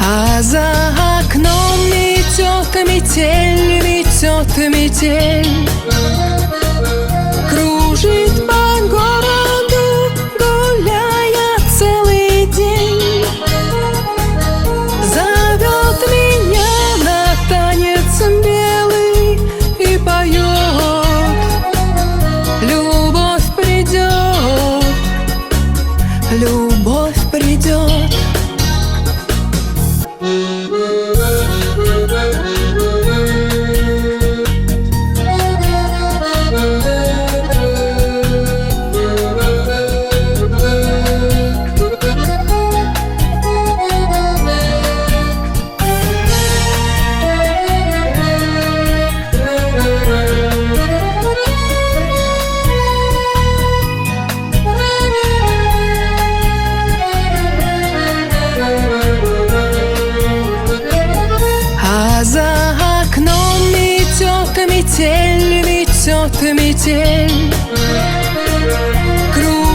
А за окном метет метель, метет метель. Кружит по городу, гуляя целый день. Зовет меня на танец белый и поет: любовь придет, любовь придет. А за окном метет метель, метет метель.